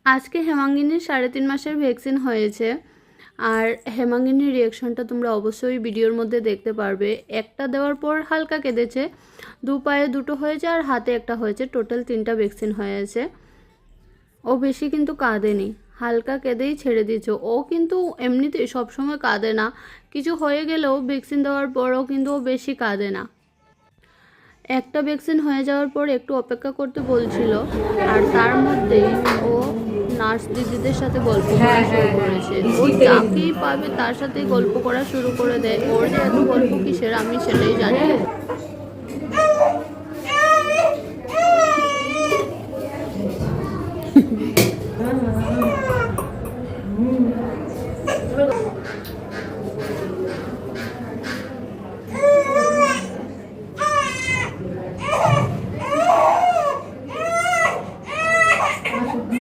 আজকে হেমাঙ্গিনীর 3.5 মাসের ভ্যাকসিন হয়েছে। আর হেমাঙ্গিনীর রিয়াকশনটা তোমরা অবশ্যই ভিডিওর মধ্যে দেখতে পারবে। একটা দেওয়ার পর হালকা কেঁদেছে, 2 পায়ে 2টো হয়েছে আর হাতে একটা হয়েছে, টোটাল 3টা ভ্যাকসিন হয়েছে। ও বেশি কিন্তু কাঁদেনি, হালকা কেঁদেই ছেড়ে দিয়েছে। ও কিন্তু এমনিতেই সবসময় কাঁদে না, কিছু হয়ে গেলেও ভ্যাকসিন দেওয়ার পরও কিন্তু ও বেশি কাঁদে না। একটা ভ্যাকসিন হয়ে যাওয়ার পর একটু অপেক্ষা করতে বলছিল, আর তার মধ্যেই ও নার্স দিদিদের সাথে গল্প করা শুরু করেছে। ও যাকেই পাবে তার সাথেই গল্প করা শুরু করে দেয়। ওর যে এত গল্প কিসের আমি সেটাই জানি না।